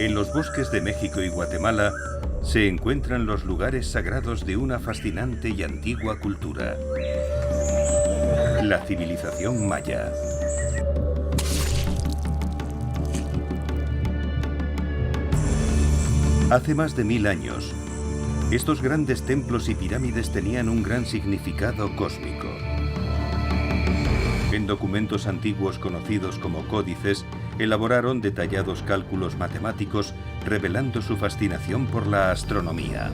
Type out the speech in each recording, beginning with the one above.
En los bosques de México y Guatemala se encuentran los lugares sagrados de una fascinante y antigua cultura. La civilización maya. Hace más de 1000 años, estos grandes templos y pirámides tenían un gran significado cósmico. En documentos antiguos conocidos como códices, elaboraron detallados cálculos matemáticos revelando su fascinación por la astronomía.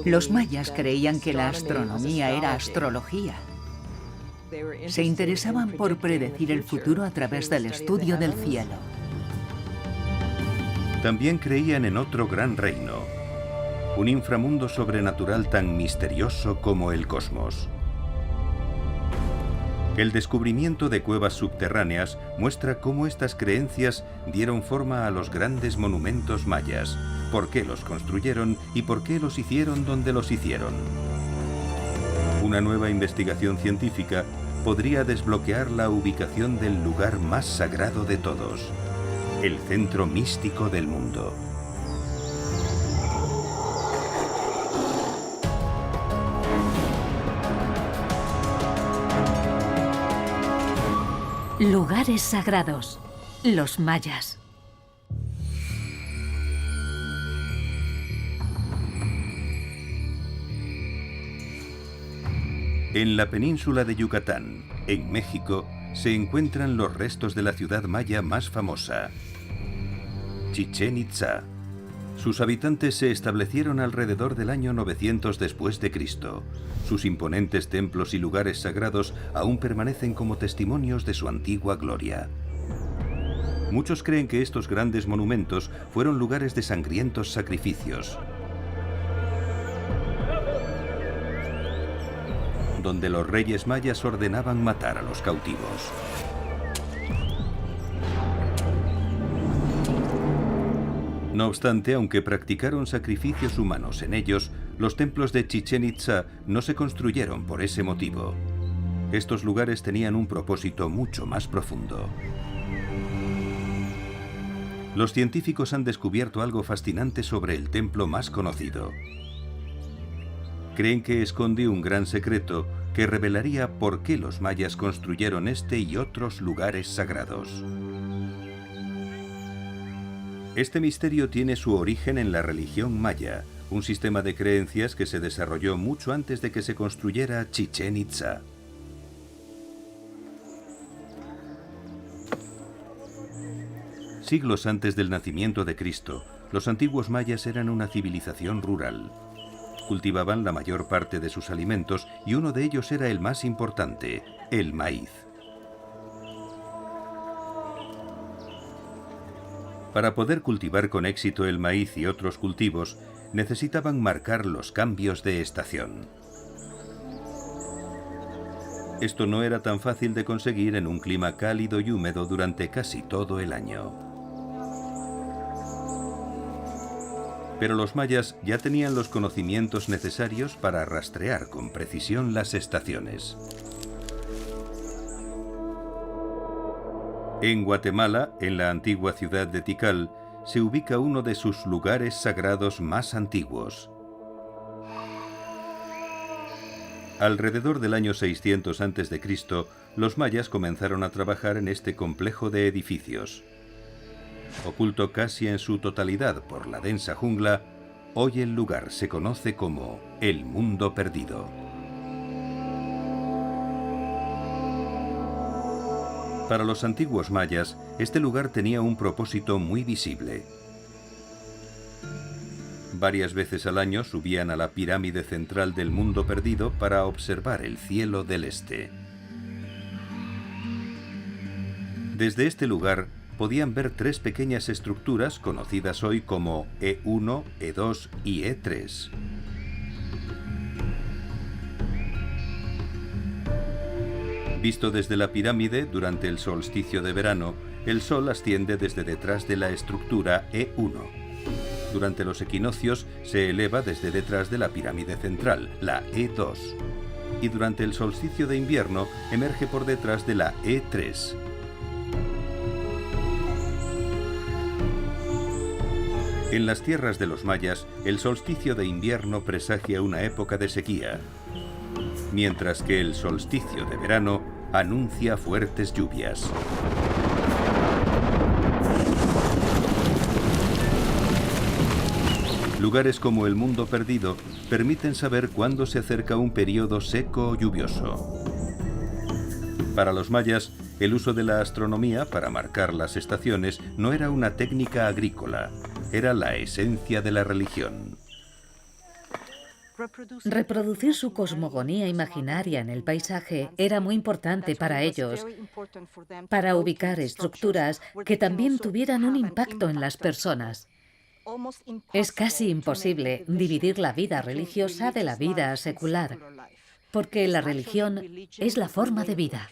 Los mayas creían que la astronomía era astrología. Se interesaban por predecir el futuro a través del estudio del cielo. También creían en otro gran reino, un inframundo sobrenatural tan misterioso como el cosmos. El descubrimiento de cuevas subterráneas muestra cómo estas creencias dieron forma a los grandes monumentos mayas, por qué los construyeron y por qué los hicieron donde los hicieron. Una nueva investigación científica podría desbloquear la ubicación del lugar más sagrado de todos, el centro místico del mundo. Lugares sagrados, los mayas. En la península de Yucatán, en México, se encuentran los restos de la ciudad maya más famosa, Chichén Itzá. Sus habitantes se establecieron alrededor del año 900 después de Cristo. Sus imponentes templos y lugares sagrados aún permanecen como testimonios de su antigua gloria. Muchos creen que estos grandes monumentos fueron lugares de sangrientos sacrificios, donde los reyes mayas ordenaban matar a los cautivos. No obstante, aunque practicaron sacrificios humanos en ellos, los templos de Chichén Itzá no se construyeron por ese motivo. Estos lugares tenían un propósito mucho más profundo. Los científicos han descubierto algo fascinante sobre el templo más conocido. Creen que esconde un gran secreto que revelaría por qué los mayas construyeron este y otros lugares sagrados. Este misterio tiene su origen en la religión maya, un sistema de creencias que se desarrolló mucho antes de que se construyera Chichén Itzá. Siglos antes del nacimiento de Cristo, los antiguos mayas eran una civilización rural. Cultivaban la mayor parte de sus alimentos y uno de ellos era el más importante, el maíz. Para poder cultivar con éxito el maíz y otros cultivos, necesitaban marcar los cambios de estación. Esto no era tan fácil de conseguir en un clima cálido y húmedo durante casi todo el año. Pero los mayas ya tenían los conocimientos necesarios para rastrear con precisión las estaciones. En Guatemala, en la antigua ciudad de Tikal, se ubica uno de sus lugares sagrados más antiguos. Alrededor del año 600 a.C., los mayas comenzaron a trabajar en este complejo de edificios. Oculto casi en su totalidad por la densa jungla, hoy el lugar se conoce como el Mundo Perdido. Para los antiguos mayas, este lugar tenía un propósito muy visible. Varias veces al año subían a la pirámide central del Mundo Perdido para observar el cielo del este. Desde este lugar podían ver tres pequeñas estructuras conocidas hoy como E1, E2 y E3. Visto desde la pirámide, durante el solsticio de verano, el sol asciende desde detrás de la estructura E1. Durante los equinoccios se eleva desde detrás de la pirámide central, la E2. Y durante el solsticio de invierno emerge por detrás de la E3. En las tierras de los mayas, el solsticio de invierno presagia una época de sequía, mientras que el solsticio de verano anuncia fuertes lluvias. Lugares como el Mundo Perdido permiten saber cuándo se acerca un periodo seco o lluvioso. Para los mayas, el uso de la astronomía para marcar las estaciones no era una técnica agrícola, era la esencia de la religión. Reproducir su cosmogonía imaginaria en el paisaje era muy importante para ellos, para ubicar estructuras que también tuvieran un impacto en las personas. Es casi imposible dividir la vida religiosa de la vida secular, porque la religión es la forma de vida.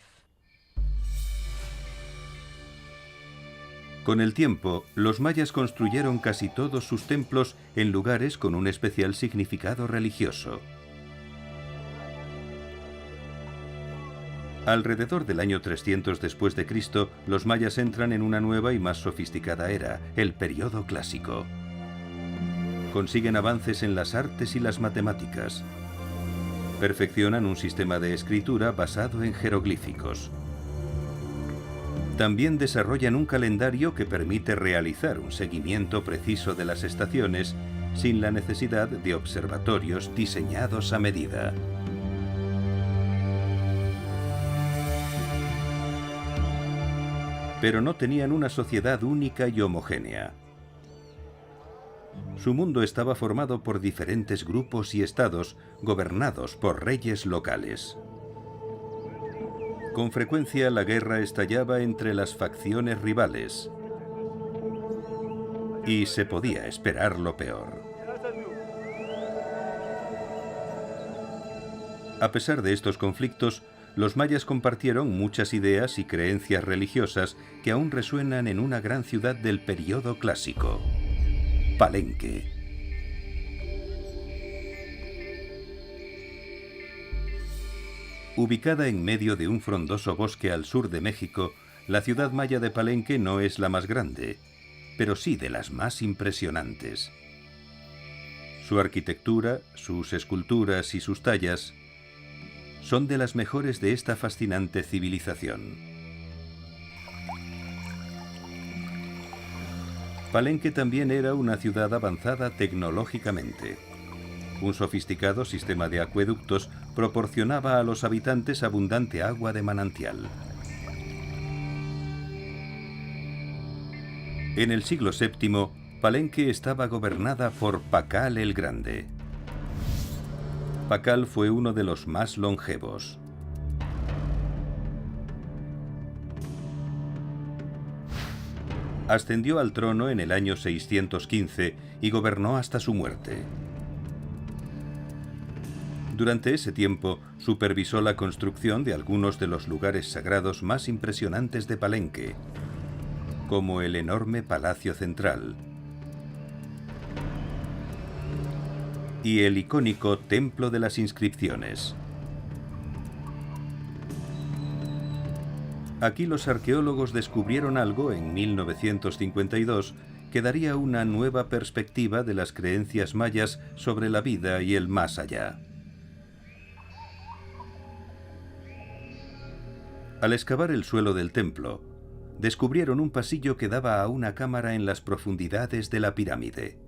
Con el tiempo, los mayas construyeron casi todos sus templos en lugares con un especial significado religioso. Alrededor del año 300 después de Cristo, los mayas entran en una nueva y más sofisticada era, el período clásico. Consiguen avances en las artes y las matemáticas. Perfeccionan un sistema de escritura basado en jeroglíficos. También desarrollan un calendario que permite realizar un seguimiento preciso de las estaciones sin la necesidad de observatorios diseñados a medida. Pero no tenían una sociedad única y homogénea. Su mundo estaba formado por diferentes grupos y estados gobernados por reyes locales. Con frecuencia la guerra estallaba entre las facciones rivales y se podía esperar lo peor. A pesar de estos conflictos, los mayas compartieron muchas ideas y creencias religiosas que aún resuenan en una gran ciudad del período clásico, Palenque. Ubicada en medio de un frondoso bosque al sur de México, la ciudad maya de Palenque no es la más grande, pero sí de las más impresionantes. Su arquitectura, sus esculturas y sus tallas son de las mejores de esta fascinante civilización. Palenque también era una ciudad avanzada tecnológicamente. Un sofisticado sistema de acueductos proporcionaba a los habitantes abundante agua de manantial. En el siglo VII, Palenque estaba gobernada por Pakal el Grande. Pakal fue uno de los más longevos. Ascendió al trono en el año 615 y gobernó hasta su muerte. Durante ese tiempo, supervisó la construcción de algunos de los lugares sagrados más impresionantes de Palenque, como el enorme Palacio Central y el icónico Templo de las Inscripciones. Aquí los arqueólogos descubrieron algo en 1952 que daría una nueva perspectiva de las creencias mayas sobre la vida y el más allá. Al excavar el suelo del templo, descubrieron un pasillo que daba a una cámara en las profundidades de la pirámide.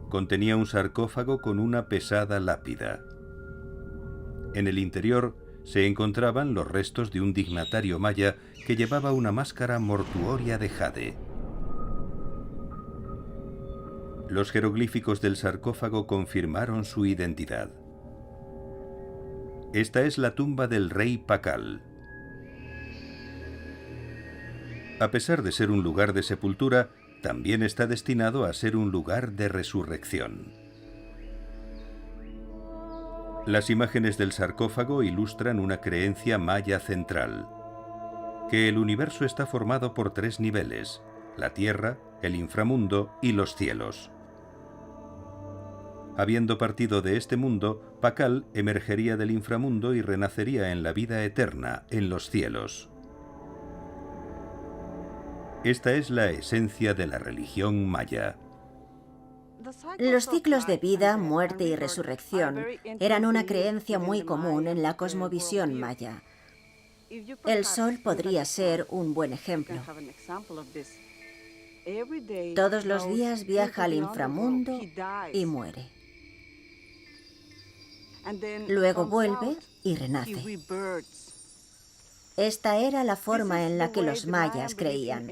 Contenía un sarcófago con una pesada lápida. En el interior se encontraban los restos de un dignatario maya que llevaba una máscara mortuoria de jade. Los jeroglíficos del sarcófago confirmaron su identidad. Esta es la tumba del rey Pakal. A pesar de ser un lugar de sepultura, también está destinado a ser un lugar de resurrección. Las imágenes del sarcófago ilustran una creencia maya central, que el universo está formado por 3 niveles: la tierra, el inframundo y los cielos. Habiendo partido de este mundo, Pakal emergería del inframundo y renacería en la vida eterna, en los cielos. Esta es la esencia de la religión maya. Los ciclos de vida, muerte y resurrección eran una creencia muy común en la cosmovisión maya. El sol podría ser un buen ejemplo. Todos los días viaja al inframundo y muere. Luego vuelve y renace. Esta era la forma en la que los mayas creían.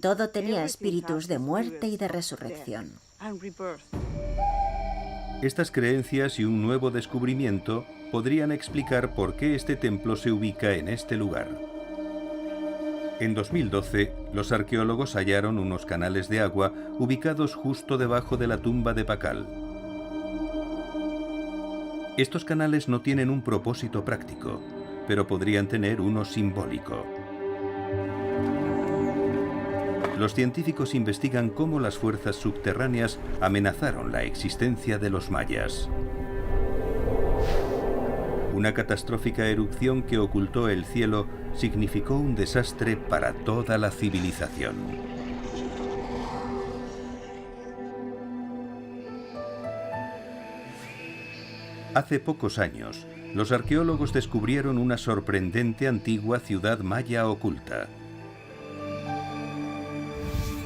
Todo tenía espíritus de muerte y de resurrección. Estas creencias y un nuevo descubrimiento podrían explicar por qué este templo se ubica en este lugar. En 2012, los arqueólogos hallaron unos canales de agua ubicados justo debajo de la tumba de Pakal. Estos canales no tienen un propósito práctico, pero podrían tener uno simbólico. Los científicos investigan cómo las fuerzas subterráneas amenazaron la existencia de los mayas. Una catastrófica erupción que ocultó el cielo significó un desastre para toda la civilización. Hace pocos años, los arqueólogos descubrieron una sorprendente antigua ciudad maya oculta.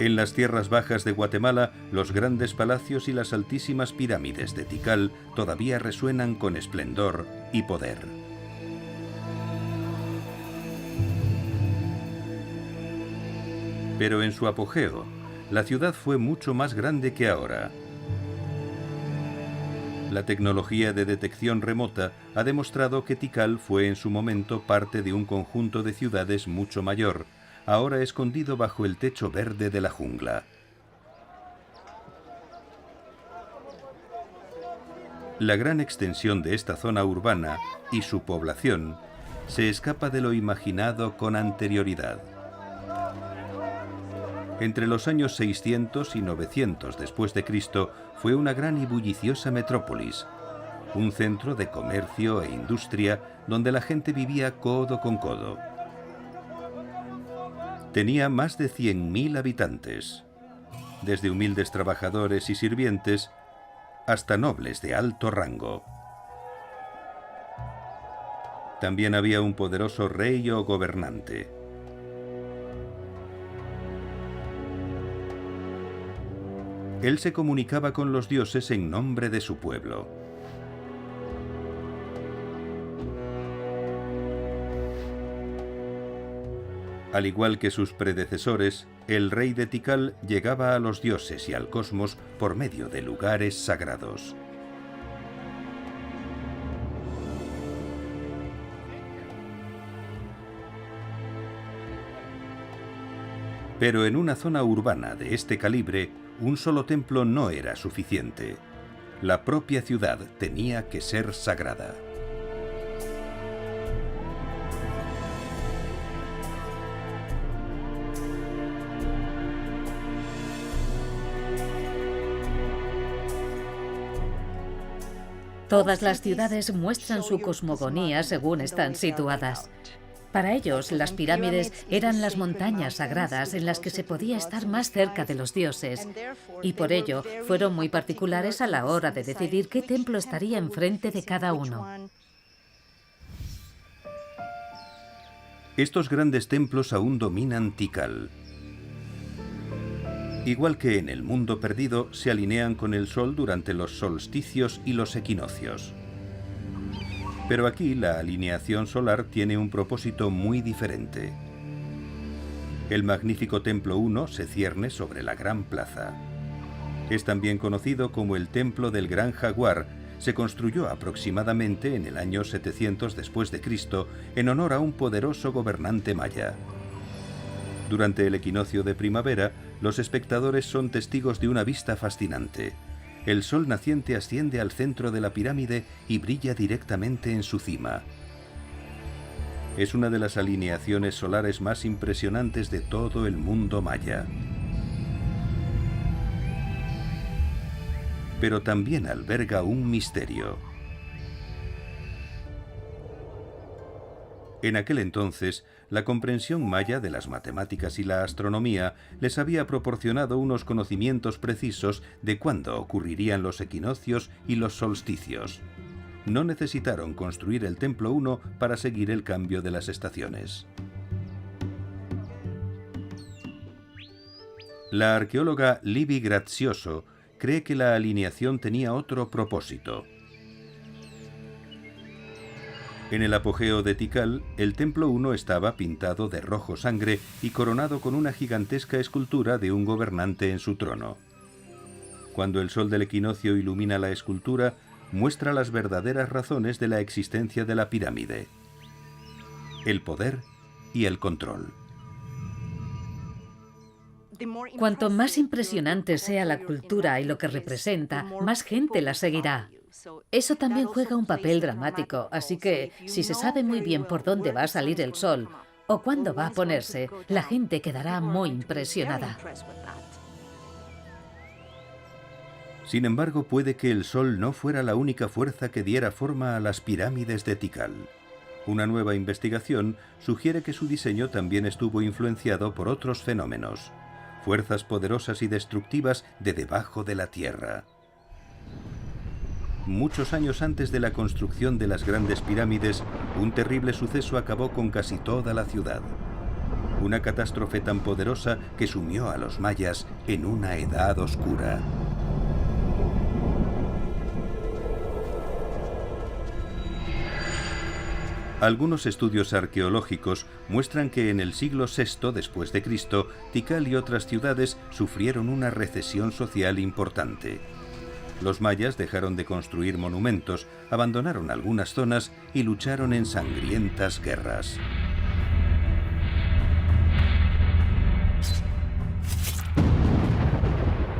En las tierras bajas de Guatemala, los grandes palacios y las altísimas pirámides de Tikal todavía resuenan con esplendor y poder. Pero en su apogeo, la ciudad fue mucho más grande que ahora. La tecnología de detección remota ha demostrado que Tikal fue en su momento parte de un conjunto de ciudades mucho mayor, ahora escondido bajo el techo verde de la jungla. La gran extensión de esta zona urbana y su población se escapa de lo imaginado con anterioridad. Entre los años 600 y 900 después de Cristo fue una gran y bulliciosa metrópolis, un centro de comercio e industria donde la gente vivía codo con codo. Tenía más de 100.000 habitantes, desde humildes trabajadores y sirvientes hasta nobles de alto rango. También había un poderoso rey o gobernante. Él se comunicaba con los dioses en nombre de su pueblo. Al igual que sus predecesores, el rey de Tikal llegaba a los dioses y al cosmos por medio de lugares sagrados. Pero en una zona urbana de este calibre, un solo templo no era suficiente. La propia ciudad tenía que ser sagrada. Todas las ciudades muestran su cosmogonía según están situadas. Para ellos, las pirámides eran las montañas sagradas en las que se podía estar más cerca de los dioses, y por ello fueron muy particulares a la hora de decidir qué templo estaría enfrente de cada uno. Estos grandes templos aún dominan Tikal. Igual que en el mundo perdido, se alinean con el sol durante los solsticios y los equinoccios. Pero aquí la alineación solar tiene un propósito muy diferente. El magnífico Templo 1 se cierne sobre la Gran Plaza. Es también conocido como el Templo del Gran Jaguar. Se construyó aproximadamente en el año 700 después de Cristo en honor a un poderoso gobernante maya. Durante el equinoccio de primavera, los espectadores son testigos de una vista fascinante. El sol naciente asciende al centro de la pirámide y brilla directamente en su cima. Es una de las alineaciones solares más impresionantes de todo el mundo maya. Pero también alberga un misterio. En aquel entonces, la comprensión maya de las matemáticas y la astronomía les había proporcionado unos conocimientos precisos de cuándo ocurrirían los equinoccios y los solsticios. No necesitaron construir el Templo 1 para seguir el cambio de las estaciones. La arqueóloga Libby Grazioso cree que la alineación tenía otro propósito. En el apogeo de Tikal, el Templo 1 estaba pintado de rojo sangre y coronado con una gigantesca escultura de un gobernante en su trono. Cuando el sol del equinoccio ilumina la escultura, muestra las verdaderas razones de la existencia de la pirámide: el poder y el control. Cuanto más impresionante sea la cultura y lo que representa, más gente la seguirá. Eso también juega un papel dramático, así que si se sabe muy bien por dónde va a salir el sol o cuándo va a ponerse, la gente quedará muy impresionada. Sin embargo, puede que el sol no fuera la única fuerza que diera forma a las pirámides de Tikal. Una nueva investigación sugiere que su diseño también estuvo influenciado por otros fenómenos, fuerzas poderosas y destructivas de debajo de la tierra. Muchos años antes de la construcción de las grandes pirámides, un terrible suceso acabó con casi toda la ciudad. Una catástrofe tan poderosa que sumió a los mayas en una edad oscura. Algunos estudios arqueológicos muestran que en el siglo VI después de Cristo, Tikal y otras ciudades sufrieron una recesión social importante. Los mayas dejaron de construir monumentos, abandonaron algunas zonas y lucharon en sangrientas guerras.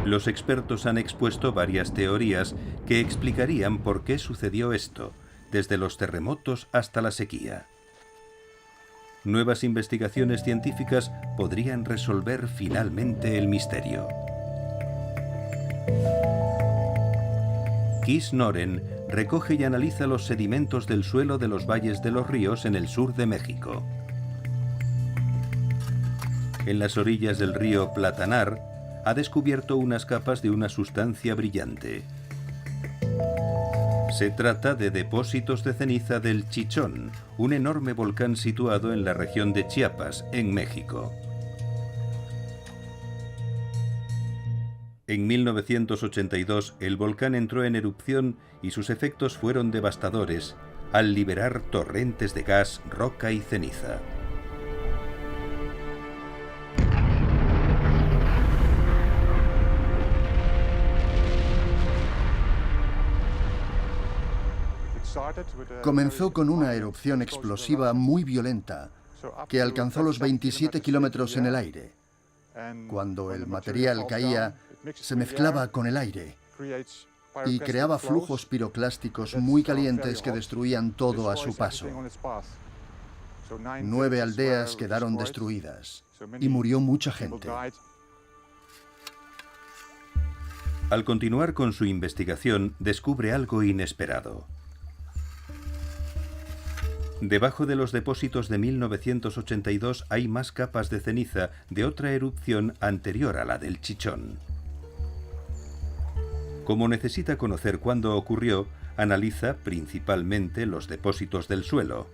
Los expertos han expuesto varias teorías que explicarían por qué sucedió esto, desde los terremotos hasta la sequía. Nuevas investigaciones científicas podrían resolver finalmente el misterio. Kees Noren recoge y analiza los sedimentos del suelo de los valles de los ríos en el sur de México. En las orillas del río Platanar, ha descubierto unas capas de una sustancia brillante. Se trata de depósitos de ceniza del Chichón, un enorme volcán situado en la región de Chiapas, en México. En 1982, el volcán entró en erupción y sus efectos fueron devastadores, al liberar torrentes de gas, roca y ceniza. Comenzó con una erupción explosiva muy violenta, que alcanzó los 27 kilómetros en el aire. Cuando el material caía, se mezclaba con el aire y creaba flujos piroclásticos muy calientes que destruían todo a su paso. 9 aldeas quedaron destruidas y murió mucha gente. Al continuar con su investigación, descubre algo inesperado. Debajo de los depósitos de 1982 hay más capas de ceniza de otra erupción anterior a la del Chichón. Como necesita conocer cuándo ocurrió, analiza principalmente los depósitos del suelo,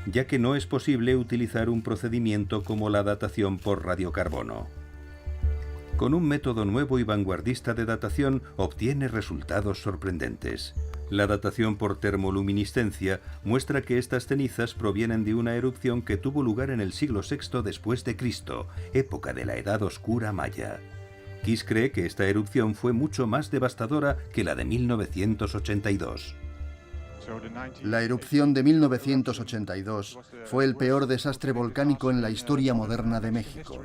ya que no es posible utilizar un procedimiento como la datación por radiocarbono. Con un método nuevo y vanguardista de datación obtiene resultados sorprendentes. La datación por termoluminiscencia muestra que estas cenizas provienen de una erupción que tuvo lugar en el siglo VI después de Cristo, época de la Edad Oscura maya. Kees cree que esta erupción fue mucho más devastadora que la de 1982. La erupción de 1982 fue el peor desastre volcánico en la historia moderna de México.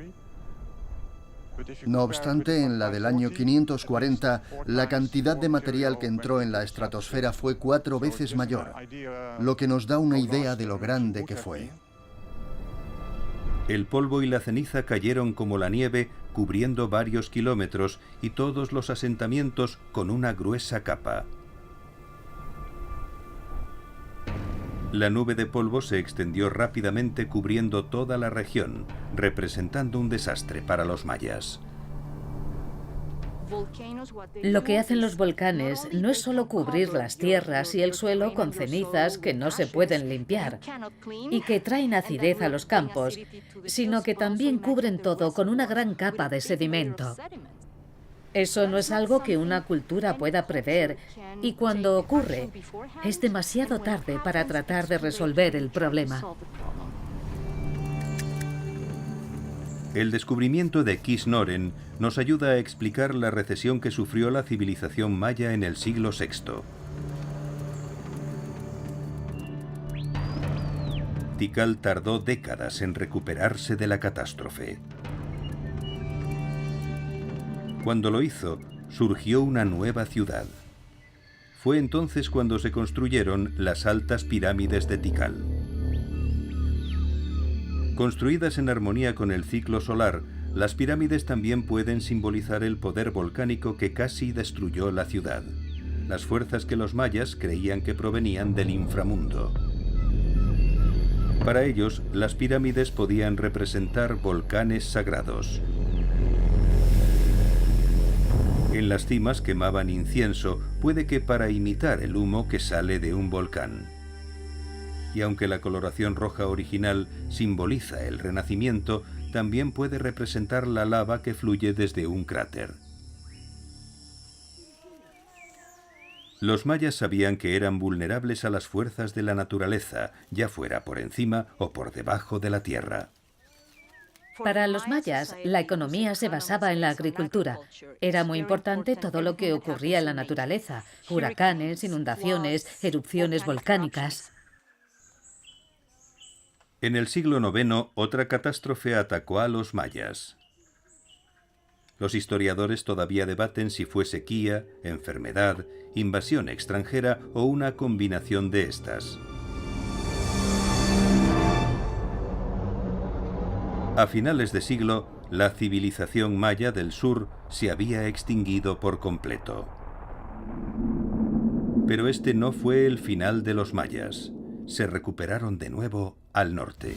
No obstante, en la del año 540, la cantidad de material que entró en la estratosfera fue 4 veces mayor, lo que nos da una idea de lo grande que fue. El polvo y la ceniza cayeron como la nieve, cubriendo varios kilómetros y todos los asentamientos con una gruesa capa. La nube de polvo se extendió rápidamente cubriendo toda la región, representando un desastre para los mayas. Lo que hacen los volcanes no es solo cubrir las tierras y el suelo con cenizas que no se pueden limpiar y que traen acidez a los campos, sino que también cubren todo con una gran capa de sedimento. Eso no es algo que una cultura pueda prever, y cuando ocurre, es demasiado tarde para tratar de resolver el problema. El descubrimiento de Kis-Noren nos ayuda a explicar la recesión que sufrió la civilización maya en el siglo VI. Tikal tardó décadas en recuperarse de la catástrofe. Cuando lo hizo, surgió una nueva ciudad. Fue entonces cuando se construyeron las altas pirámides de Tikal. Construidas en armonía con el ciclo solar, las pirámides también pueden simbolizar el poder volcánico que casi destruyó la ciudad, las fuerzas que los mayas creían que provenían del inframundo. Para ellos, las pirámides podían representar volcanes sagrados. En las cimas quemaban incienso, puede que para imitar el humo que sale de un volcán. Y aunque la coloración roja original simboliza el renacimiento, también puede representar la lava que fluye desde un cráter. Los mayas sabían que eran vulnerables a las fuerzas de la naturaleza, ya fuera por encima o por debajo de la tierra. Para los mayas, la economía se basaba en la agricultura. Era muy importante todo lo que ocurría en la naturaleza: huracanes, inundaciones, erupciones volcánicas. En el siglo IX, otra catástrofe atacó a los mayas. Los historiadores todavía debaten si fue sequía, enfermedad, invasión extranjera o una combinación de estas. A finales de siglo, la civilización maya del sur se había extinguido por completo. Pero este no fue el final de los mayas. Se recuperaron de nuevo al norte.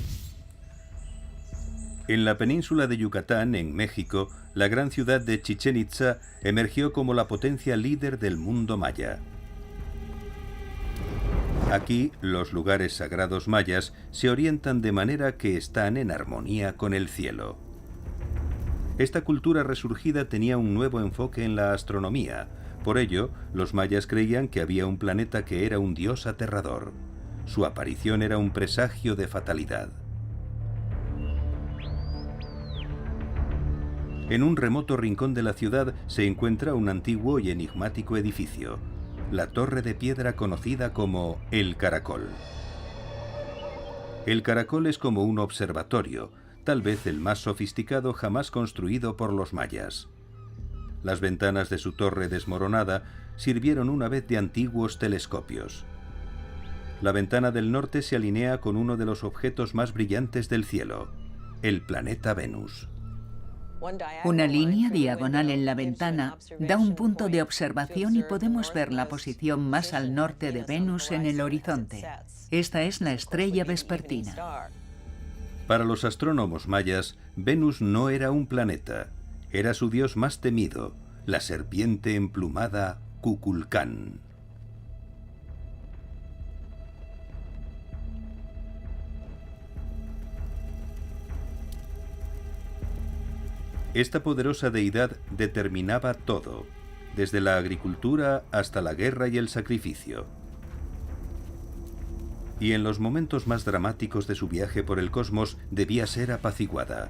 En la península de Yucatán, en México, la gran ciudad de Chichén Itzá emergió como la potencia líder del mundo maya. Aquí, los lugares sagrados mayas se orientan de manera que están en armonía con el cielo. Esta cultura resurgida tenía un nuevo enfoque en la astronomía. Por ello, los mayas creían que había un planeta que era un dios aterrador. Su aparición era un presagio de fatalidad. En un remoto rincón de la ciudad se encuentra un antiguo y enigmático edificio, la torre de piedra conocida como El Caracol. El Caracol es como un observatorio, tal vez el más sofisticado jamás construido por los mayas. Las ventanas de su torre desmoronada sirvieron una vez de antiguos telescopios. La ventana del norte se alinea con uno de los objetos más brillantes del cielo, el planeta Venus. Una línea diagonal en la ventana da un punto de observación y podemos ver la posición más al norte de Venus en el horizonte. Esta es la estrella vespertina. Para los astrónomos mayas, Venus no era un planeta, era su dios más temido, la serpiente emplumada Kukulcán. Esta poderosa deidad determinaba todo, desde la agricultura hasta la guerra y el sacrificio. Y en los momentos más dramáticos de su viaje por el cosmos debía ser apaciguada.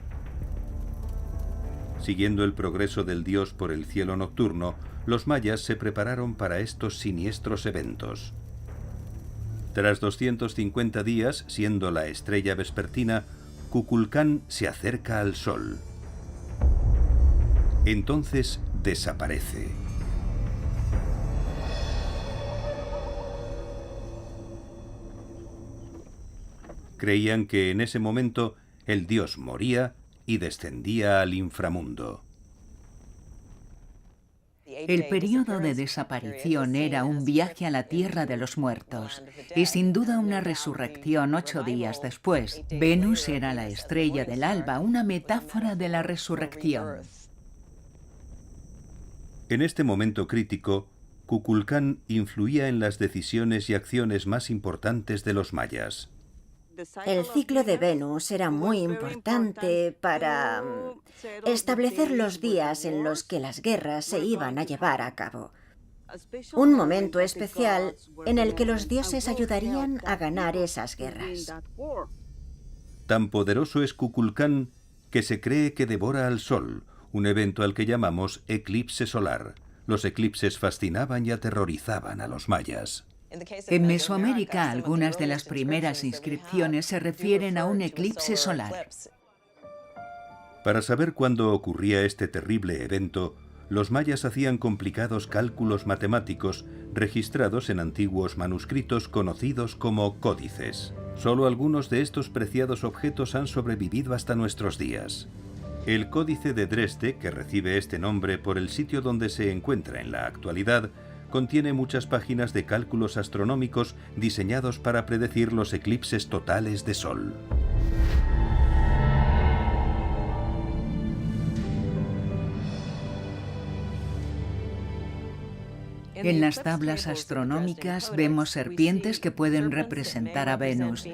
Siguiendo el progreso del dios por el cielo nocturno, los mayas se prepararon para estos siniestros eventos. Tras 250 días, siendo la estrella vespertina, Kukulcán se acerca al sol. Entonces desaparece. Creían que en ese momento el dios moría y descendía al inframundo. El periodo de desaparición era un viaje a la tierra de los muertos y sin duda una resurrección 8 días después. Venus era la estrella del alba, una metáfora de la resurrección. En este momento crítico, Kukulcán influía en las decisiones y acciones más importantes de los mayas. El ciclo de Venus era muy importante para establecer los días en los que las guerras se iban a llevar a cabo. Un momento especial en el que los dioses ayudarían a ganar esas guerras. Tan poderoso es Kukulcán que se cree que devora al sol, un evento al que llamamos eclipse solar. Los eclipses fascinaban y aterrorizaban a los mayas. En Mesoamérica, algunas de las primeras inscripciones se refieren a un eclipse solar. Para saber cuándo ocurría este terrible evento, los mayas hacían complicados cálculos matemáticos registrados en antiguos manuscritos conocidos como códices. Solo algunos de estos preciados objetos han sobrevivido hasta nuestros días. El Códice de Dresde, que recibe este nombre por el sitio donde se encuentra en la actualidad, contiene muchas páginas de cálculos astronómicos diseñados para predecir los eclipses totales de sol. En las tablas astronómicas vemos serpientes que pueden representar a Venus.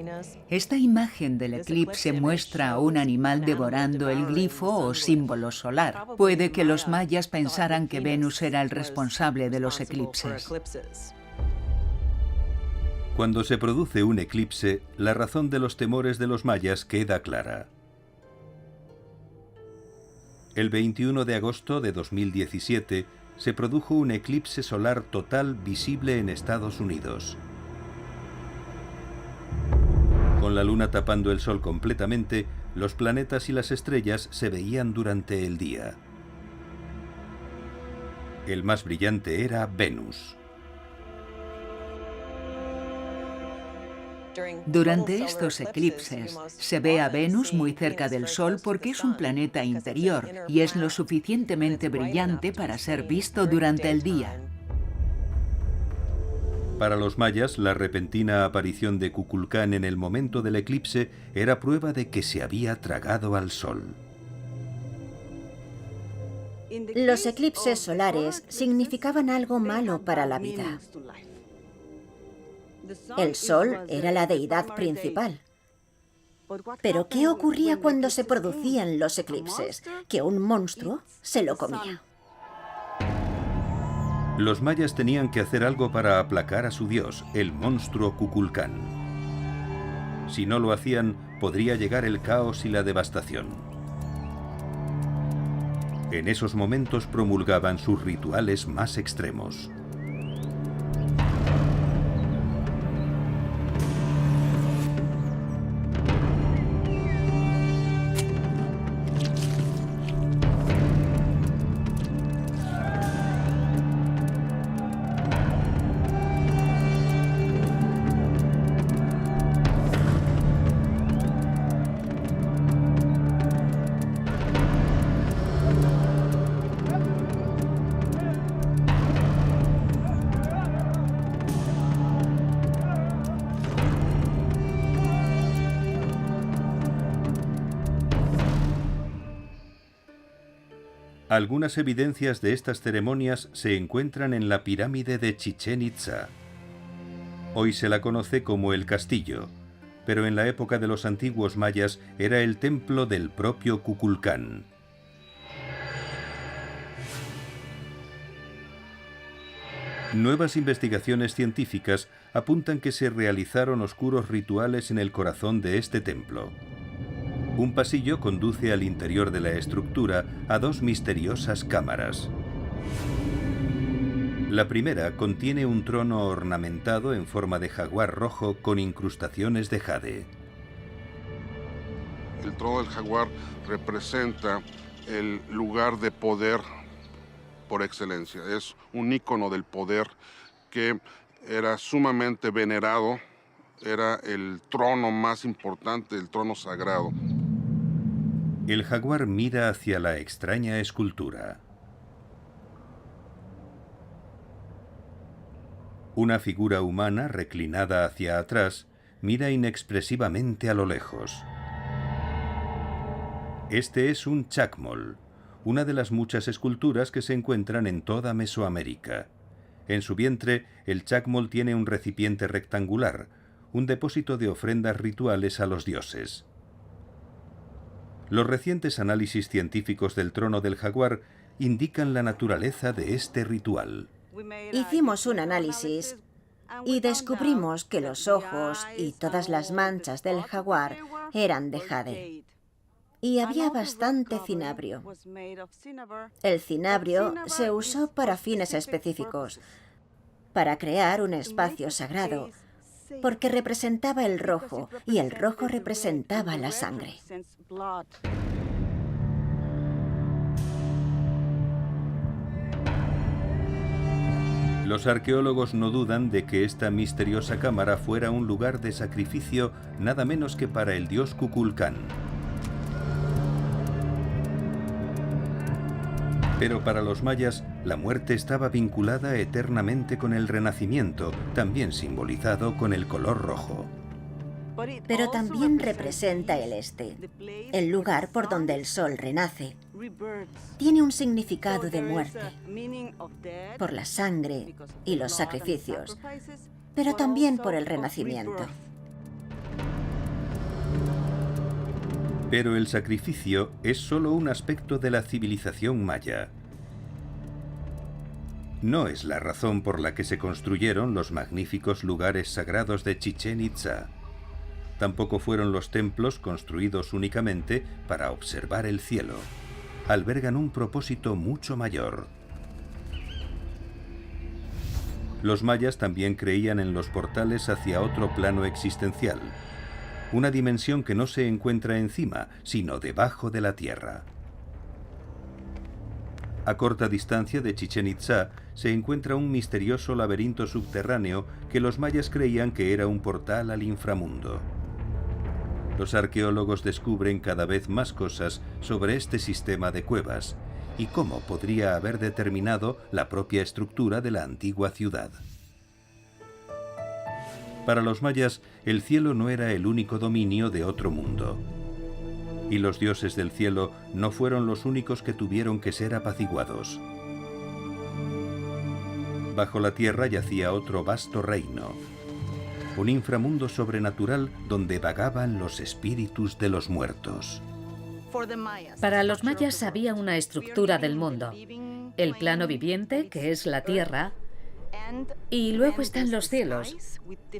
Esta imagen del eclipse muestra a un animal devorando el glifo o símbolo solar. Puede que los mayas pensaran que Venus era el responsable de los eclipses. Cuando se produce un eclipse, la razón de los temores de los mayas queda clara. El 21 de agosto de 2017, se produjo un eclipse solar total visible en Estados Unidos. Con la luna tapando el sol completamente, los planetas y las estrellas se veían durante el día. El más brillante era Venus. Durante estos eclipses, se ve a Venus muy cerca del Sol porque es un planeta interior y es lo suficientemente brillante para ser visto durante el día. Para los mayas, la repentina aparición de Kukulcán en el momento del eclipse era prueba de que se había tragado al Sol. Los eclipses solares significaban algo malo para la vida. El Sol era la deidad principal. Pero ¿qué ocurría cuando se producían los eclipses? Que un monstruo se lo comía. Los mayas tenían que hacer algo para aplacar a su dios, el monstruo Kukulcán. Si no lo hacían, podría llegar el caos y la devastación. En esos momentos promulgaban sus rituales más extremos. Algunas evidencias de estas ceremonias se encuentran en la pirámide de Chichén Itzá. Hoy se la conoce como el castillo, pero en la época de los antiguos mayas era el templo del propio Kukulcán. Nuevas investigaciones científicas apuntan que se realizaron oscuros rituales en el corazón de este templo. Un pasillo conduce al interior de la estructura a dos misteriosas cámaras. La primera contiene un trono ornamentado en forma de jaguar rojo con incrustaciones de jade. El trono del jaguar representa el lugar de poder por excelencia. Es un ícono del poder que era sumamente venerado. Era el trono más importante, el trono sagrado. El jaguar mira hacia la extraña escultura. Una figura humana reclinada hacia atrás mira inexpresivamente a lo lejos. Este es un chacmol, una de las muchas esculturas que se encuentran en toda Mesoamérica. En su vientre, el chacmol tiene un recipiente rectangular, un depósito de ofrendas rituales a los dioses. Los recientes análisis científicos del trono del jaguar indican la naturaleza de este ritual. Hicimos un análisis y descubrimos que los ojos y todas las manchas del jaguar eran de jade. Y había bastante cinabrio. El cinabrio se usó para fines específicos, para crear un espacio sagrado, porque representaba el rojo, y el rojo representaba la sangre. Los arqueólogos no dudan de que esta misteriosa cámara fuera un lugar de sacrificio nada menos que para el dios Kukulcán. Pero para los mayas, la muerte estaba vinculada eternamente con el renacimiento, también simbolizado con el color rojo. Pero también representa el este, el lugar por donde el sol renace. Tiene un significado de muerte, por la sangre y los sacrificios, pero también por el renacimiento. Pero el sacrificio es solo un aspecto de la civilización maya. No es la razón por la que se construyeron los magníficos lugares sagrados de Chichén Itzá. Tampoco fueron los templos construidos únicamente para observar el cielo. Albergan un propósito mucho mayor. Los mayas también creían en los portales hacia otro plano existencial. Una dimensión que no se encuentra encima, sino debajo de la tierra. A corta distancia de Chichén Itzá se encuentra un misterioso laberinto subterráneo que los mayas creían que era un portal al inframundo. Los arqueólogos descubren cada vez más cosas sobre este sistema de cuevas y cómo podría haber determinado la propia estructura de la antigua ciudad. Para los mayas, el cielo no era el único dominio de otro mundo. Y los dioses del cielo no fueron los únicos que tuvieron que ser apaciguados. Bajo la tierra yacía otro vasto reino, un inframundo sobrenatural donde vagaban los espíritus de los muertos. Para los mayas había una estructura del mundo. El plano viviente, que es la tierra, y luego están los cielos,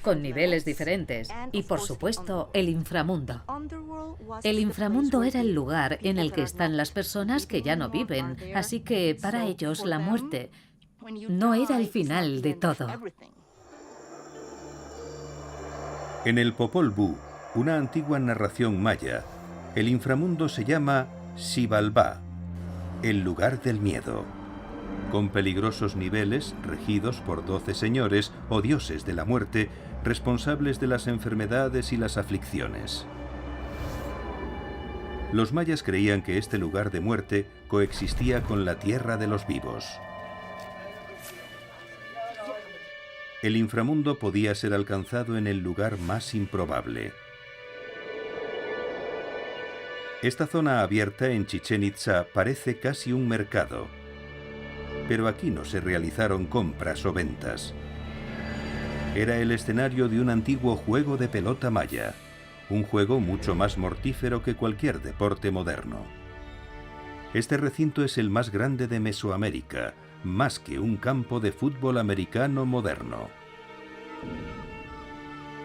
con niveles diferentes, y por supuesto el inframundo. El inframundo era el lugar en el que están las personas que ya no viven, así que para ellos la muerte no era el final de todo. En el Popol Vuh, una antigua narración maya, el inframundo se llama Xibalbá, el lugar del miedo, con peligrosos niveles regidos por 12 señores o dioses de la muerte, responsables de las enfermedades y las aflicciones. Los mayas creían que este lugar de muerte coexistía con la tierra de los vivos. El inframundo podía ser alcanzado en el lugar más improbable. Esta zona abierta en Chichén Itzá parece casi un mercado, pero aquí no se realizaron compras o ventas. Era el escenario de un antiguo juego de pelota maya, un juego mucho más mortífero que cualquier deporte moderno. Este recinto es el más grande de Mesoamérica, más que un campo de fútbol americano moderno.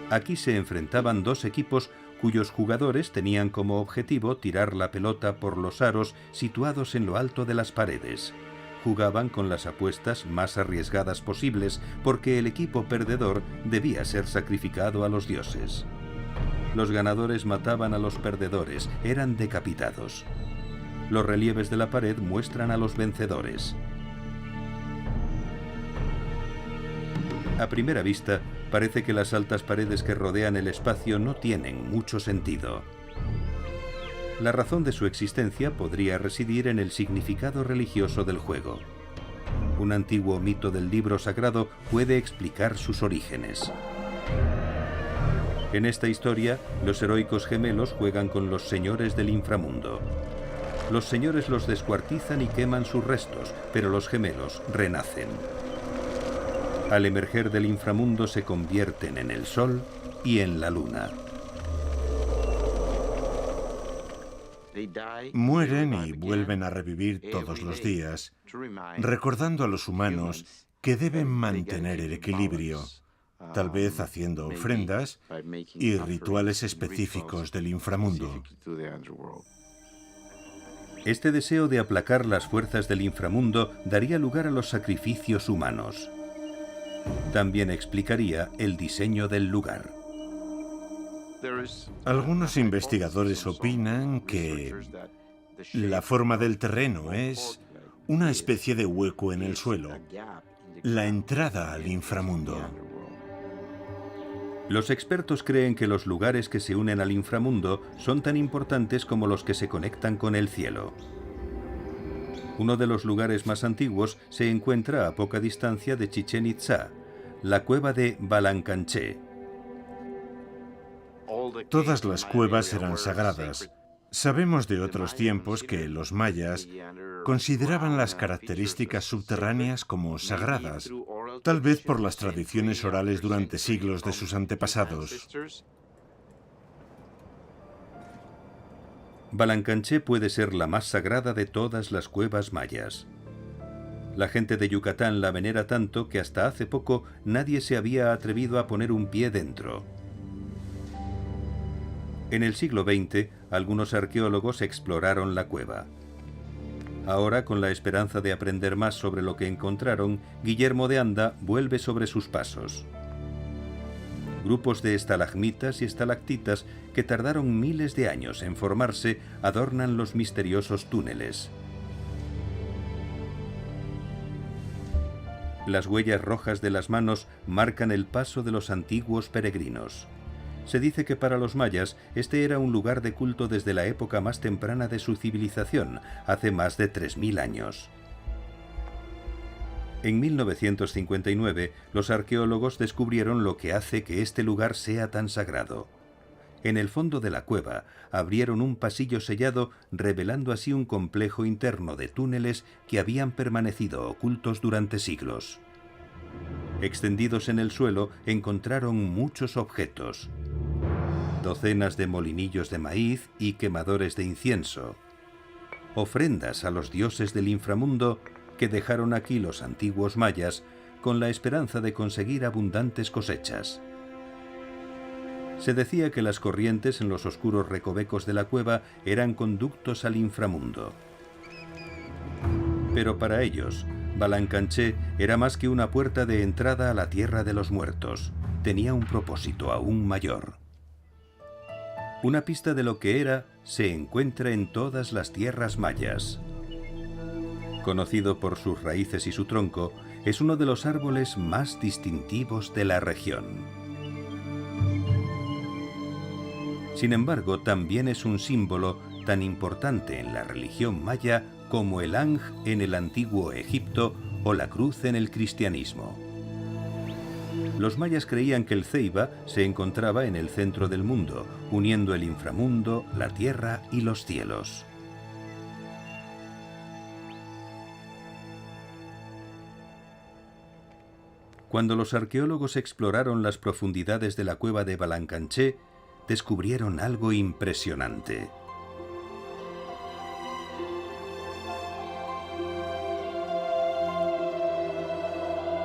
Aquí se enfrentaban dos equipos cuyos jugadores tenían como objetivo tirar la pelota por los aros situados en lo alto de las paredes. Jugaban con las apuestas más arriesgadas posibles porque el equipo perdedor debía ser sacrificado a los dioses. Los ganadores mataban a los perdedores, eran decapitados. Los relieves de la pared muestran a los vencedores. A primera vista, parece que las altas paredes que rodean el espacio no tienen mucho sentido. La razón de su existencia podría residir en el significado religioso del juego. Un antiguo mito del libro sagrado puede explicar sus orígenes. En esta historia, los heroicos gemelos juegan con los señores del inframundo. Los señores los descuartizan y queman sus restos, pero los gemelos renacen. Al emerger del inframundo se convierten en el sol y en la luna. Mueren y vuelven a revivir todos los días, recordando a los humanos que deben mantener el equilibrio, tal vez haciendo ofrendas y rituales específicos del inframundo. Este deseo de aplacar las fuerzas del inframundo daría lugar a los sacrificios humanos. También explicaría el diseño del lugar. Algunos investigadores opinan que la forma del terreno es una especie de hueco en el suelo, la entrada al inframundo. Los expertos creen que los lugares que se unen al inframundo son tan importantes como los que se conectan con el cielo. Uno de los lugares más antiguos se encuentra a poca distancia de Chichén Itzá, la cueva de Balancanché. Todas las cuevas eran sagradas. Sabemos de otros tiempos que los mayas consideraban las características subterráneas como sagradas, tal vez por las tradiciones orales durante siglos de sus antepasados. Balancanché puede ser la más sagrada de todas las cuevas mayas. La gente de Yucatán la venera tanto que hasta hace poco nadie se había atrevido a poner un pie dentro. En el siglo XX, algunos arqueólogos exploraron la cueva. Ahora, con la esperanza de aprender más sobre lo que encontraron, Guillermo de Anda vuelve sobre sus pasos. Grupos de estalagmitas y estalactitas que tardaron miles de años en formarse adornan los misteriosos túneles. Las huellas rojas de las manos marcan el paso de los antiguos peregrinos. Se dice que para los mayas este era un lugar de culto desde la época más temprana de su civilización, hace más de 3000 años. En 1959, los arqueólogos descubrieron lo que hace que este lugar sea tan sagrado. En el fondo de la cueva abrieron un pasillo sellado, revelando así un complejo interno de túneles que habían permanecido ocultos durante siglos. Extendidos en el suelo encontraron muchos objetos. Docenas de molinillos de maíz y quemadores de incienso. Ofrendas a los dioses del inframundo que dejaron aquí los antiguos mayas con la esperanza de conseguir abundantes cosechas. Se decía que las corrientes en los oscuros recovecos de la cueva eran conductos al inframundo. Pero para ellos, Balancanché era más que una puerta de entrada a la tierra de los muertos. Tenía un propósito aún mayor. Una pista de lo que era se encuentra en todas las tierras mayas. Conocido por sus raíces y su tronco, es uno de los árboles más distintivos de la región. Sin embargo, también es un símbolo tan importante en la religión maya como el Ankh en el antiguo Egipto o la cruz en el cristianismo. Los mayas creían que el Ceiba se encontraba en el centro del mundo, uniendo el inframundo, la tierra y los cielos. Cuando los arqueólogos exploraron las profundidades de la cueva de Balancanché, descubrieron algo impresionante.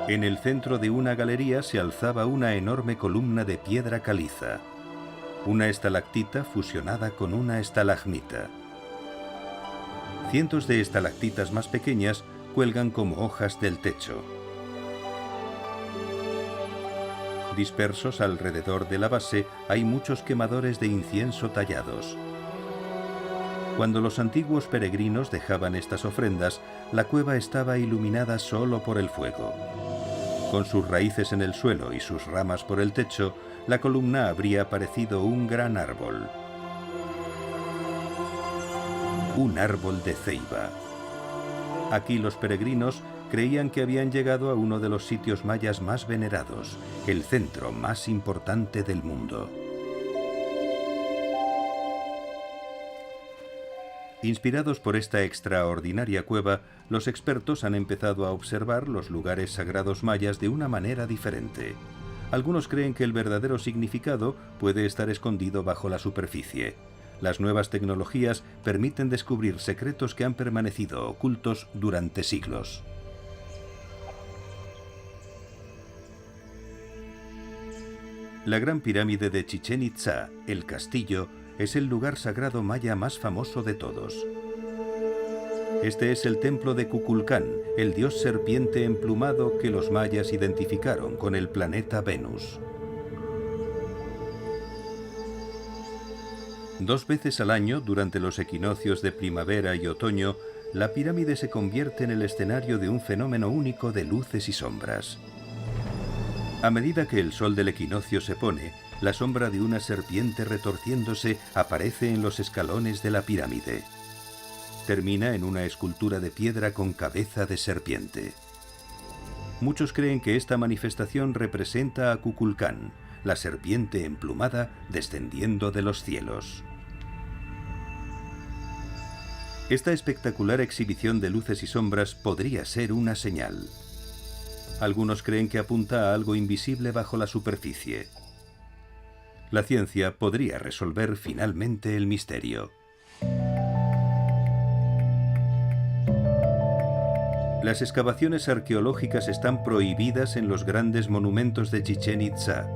En el centro de una galería se alzaba una enorme columna de piedra caliza, una estalactita fusionada con una estalagmita. Cientos de estalactitas más pequeñas cuelgan como hojas del techo. Dispersos alrededor de la base hay muchos quemadores de incienso tallados. Cuando los antiguos peregrinos dejaban estas ofrendas, la cueva estaba iluminada solo por el fuego. Con sus raíces en el suelo y sus ramas por el techo, la columna habría parecido un gran árbol. Un árbol de ceiba. Aquí los peregrinos creían que habían llegado a uno de los sitios mayas más venerados, el centro más importante del mundo. Inspirados por esta extraordinaria cueva, los expertos han empezado a observar los lugares sagrados mayas de una manera diferente. Algunos creen que el verdadero significado puede estar escondido bajo la superficie. Las nuevas tecnologías permiten descubrir secretos que han permanecido ocultos durante siglos. La Gran Pirámide de Chichén Itzá, el castillo, es el lugar sagrado maya más famoso de todos. Este es el templo de Kukulcán, el dios serpiente emplumado que los mayas identificaron con el planeta Venus. 2 veces al año, durante los equinoccios de primavera y otoño, la pirámide se convierte en el escenario de un fenómeno único de luces y sombras. A medida que el sol del equinoccio se pone, la sombra de una serpiente retorciéndose aparece en los escalones de la pirámide. Termina en una escultura de piedra con cabeza de serpiente. Muchos creen que esta manifestación representa a Kukulcán, la serpiente emplumada descendiendo de los cielos. Esta espectacular exhibición de luces y sombras podría ser una señal. Algunos creen que apunta a algo invisible bajo la superficie. La ciencia podría resolver finalmente el misterio. Las excavaciones arqueológicas están prohibidas en los grandes monumentos de Chichén Itzá,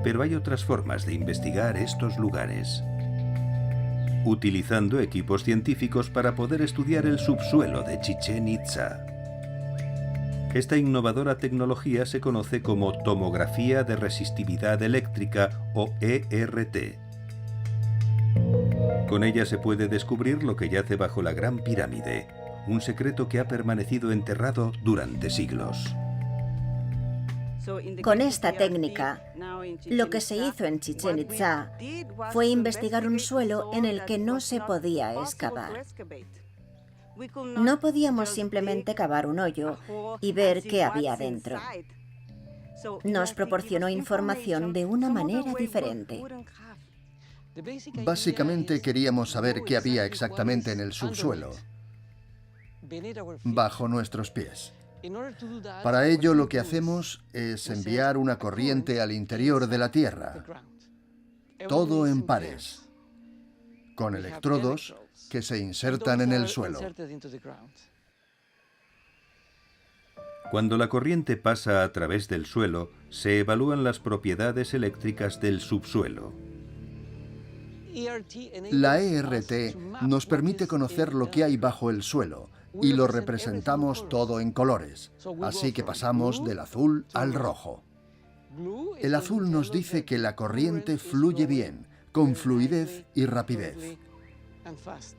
pero hay otras formas de investigar estos lugares. Utilizando equipos científicos para poder estudiar el subsuelo de Chichén Itzá. Esta innovadora tecnología se conoce como tomografía de resistividad eléctrica o ERT. Con ella se puede descubrir lo que yace bajo la Gran Pirámide, un secreto que ha permanecido enterrado durante siglos. Con esta técnica, lo que se hizo en Chichén Itzá fue investigar un suelo en el que no se podía excavar. No podíamos simplemente cavar un hoyo y ver qué había dentro. Nos proporcionó información de una manera diferente. Básicamente queríamos saber qué había exactamente en el subsuelo, bajo nuestros pies. Para ello lo que hacemos es enviar una corriente al interior de la Tierra, todo en pares, con electrodos que se insertan en el suelo. Cuando la corriente pasa a través del suelo, se evalúan las propiedades eléctricas del subsuelo. La ERT nos permite conocer lo que hay bajo el suelo y lo representamos todo en colores, así que pasamos del azul al rojo. El azul nos dice que la corriente fluye bien, con fluidez y rapidez.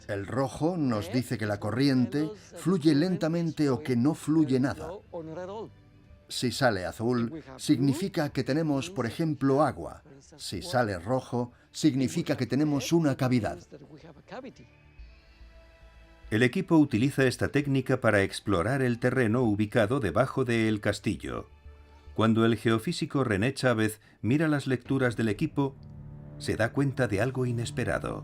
El rojo nos dice que la corriente fluye lentamente o que no fluye nada. Si sale azul, significa que tenemos, por ejemplo, agua. Si sale rojo, significa que tenemos una cavidad. El equipo utiliza esta técnica para explorar el terreno ubicado debajo del castillo. Cuando el geofísico René Chávez mira las lecturas del equipo, se da cuenta de algo inesperado.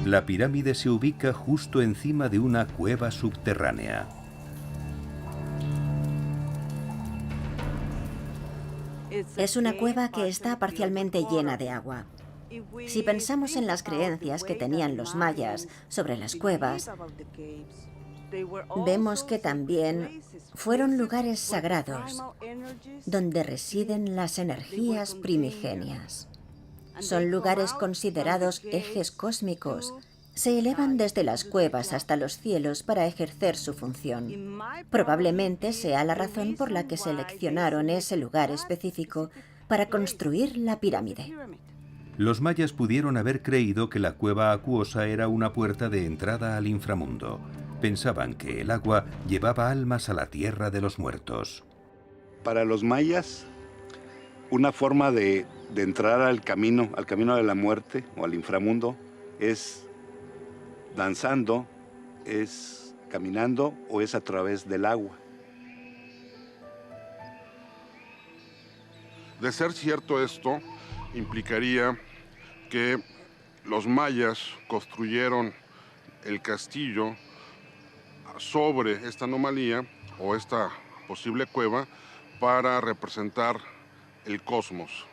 La pirámide se ubica justo encima de una cueva subterránea. Es una cueva que está parcialmente llena de agua. Si pensamos en las creencias que tenían los mayas sobre las cuevas, vemos que también fueron lugares sagrados donde residen las energías primigenias. Son lugares considerados ejes cósmicos. Se elevan desde las cuevas hasta los cielos para ejercer su función. Probablemente sea la razón por la que seleccionaron ese lugar específico para construir la pirámide. Los mayas pudieron haber creído que la cueva acuosa era una puerta de entrada al inframundo. Pensaban que el agua llevaba almas a la tierra de los muertos. Para los mayas, una forma de entrar al camino de la muerte o al inframundo es danzando, es caminando o es a través del agua. De ser cierto esto, implicaría que los mayas construyeron el castillo sobre esta anomalía o esta posible cueva para representar el cosmos,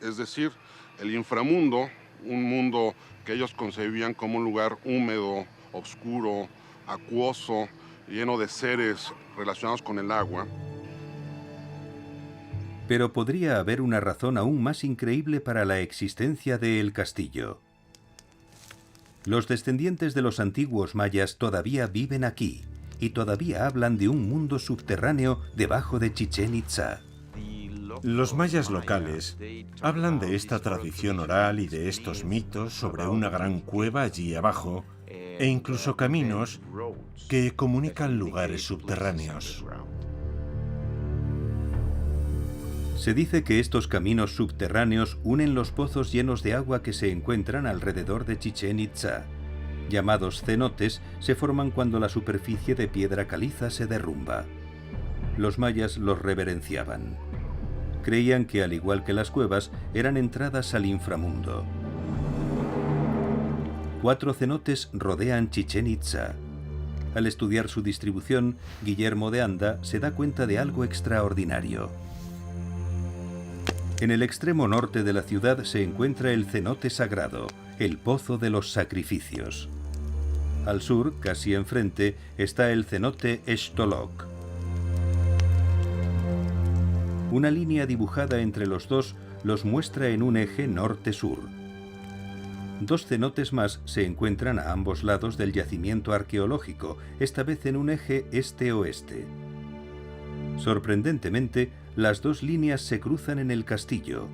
es decir, el inframundo, un mundo que ellos concebían como un lugar húmedo, oscuro, acuoso, lleno de seres relacionados con el agua. Pero podría haber una razón aún más increíble para la existencia del castillo. Los descendientes de los antiguos mayas todavía viven aquí y todavía hablan de un mundo subterráneo debajo de Chichén Itzá. Los mayas locales hablan de esta tradición oral y de estos mitos sobre una gran cueva allí abajo e incluso caminos que comunican lugares subterráneos. Se dice que estos caminos subterráneos unen los pozos llenos de agua que se encuentran alrededor de Chichén Itzá. Llamados cenotes, se forman cuando la superficie de piedra caliza se derrumba. Los mayas los reverenciaban. Creían que, al igual que las cuevas, eran entradas al inframundo. 4 cenotes rodean Chichén Itzá. Al estudiar su distribución, Guillermo de Anda se da cuenta de algo extraordinario. En el extremo norte de la ciudad se encuentra el cenote sagrado, el Pozo de los Sacrificios. Al sur, casi enfrente, está el cenote Xtolok. Una línea dibujada entre los dos los muestra en un eje norte-sur. 2 cenotes más se encuentran a ambos lados del yacimiento arqueológico, esta vez en un eje este-oeste. Sorprendentemente, las 2 líneas se cruzan en el castillo.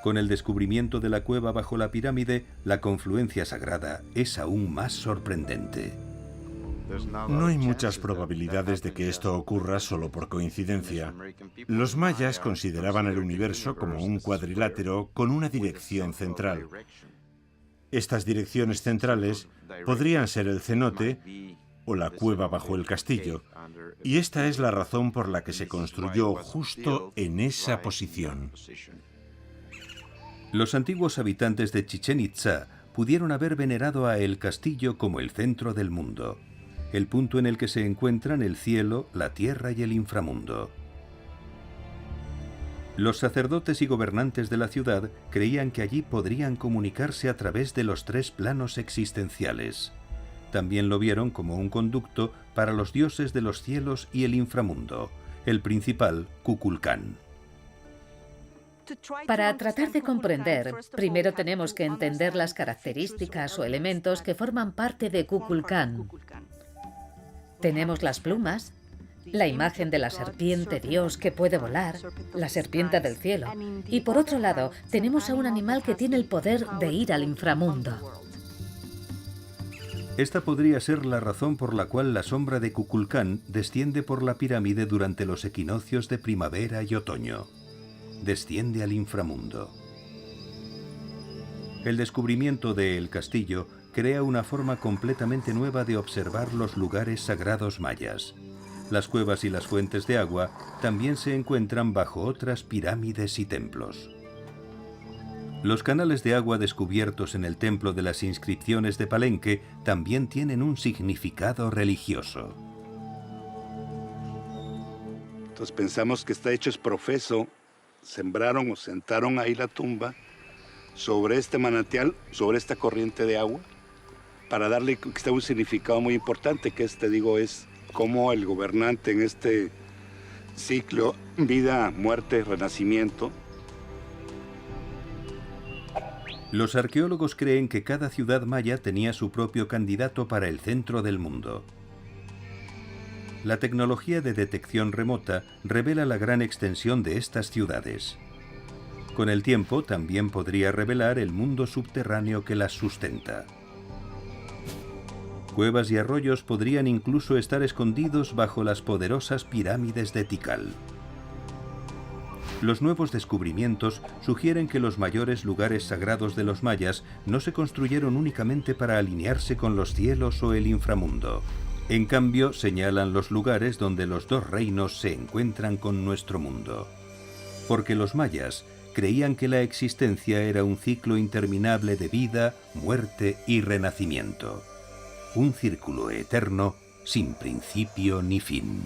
Con el descubrimiento de la cueva bajo la pirámide, la confluencia sagrada es aún más sorprendente. No hay muchas probabilidades de que esto ocurra solo por coincidencia. Los mayas consideraban el universo como un cuadrilátero con una dirección central. Estas direcciones centrales podrían ser el cenote o la cueva bajo el castillo, y esta es la razón por la que se construyó justo en esa posición. Los antiguos habitantes de Chichén Itzá pudieron haber venerado a el castillo como el centro del mundo, el punto en el que se encuentran el cielo, la tierra y el inframundo. Los sacerdotes y gobernantes de la ciudad creían que allí podrían comunicarse a través de los 3 planos existenciales. También lo vieron como un conducto para los dioses de los cielos y el inframundo, el principal, Kukulcán. Para tratar de comprender, primero tenemos que entender las características o elementos que forman parte de Kukulcán. Tenemos las plumas, la imagen de la serpiente Dios que puede volar, la serpiente del cielo, y por otro lado, tenemos a un animal que tiene el poder de ir al inframundo. Esta podría ser la razón por la cual la sombra de Kukulcán desciende por la pirámide durante los equinoccios de primavera y otoño. Desciende al inframundo. El descubrimiento de El Castillo crea una forma completamente nueva de observar los lugares sagrados mayas. Las cuevas y las fuentes de agua también se encuentran bajo otras pirámides y templos. Los canales de agua descubiertos en el templo de las inscripciones de Palenque también tienen un significado religioso. Entonces pensamos que está hecho es profeso, sembraron o sentaron ahí la tumba sobre este manantial, sobre esta corriente de agua, para darle quizá un significado muy importante, que es cómo el gobernante en este ciclo, vida, muerte, renacimiento. Los arqueólogos creen que cada ciudad maya tenía su propio candidato para el centro del mundo. La tecnología de detección remota revela la gran extensión de estas ciudades. Con el tiempo también podría revelar el mundo subterráneo que las sustenta. Cuevas y arroyos podrían incluso estar escondidos bajo las poderosas pirámides de Tikal. Los nuevos descubrimientos sugieren que los mayores lugares sagrados de los mayas no se construyeron únicamente para alinearse con los cielos o el inframundo. En cambio, señalan los lugares donde los dos reinos se encuentran con nuestro mundo. Porque los mayas creían que la existencia era un ciclo interminable de vida, muerte y renacimiento. Un círculo eterno sin principio ni fin.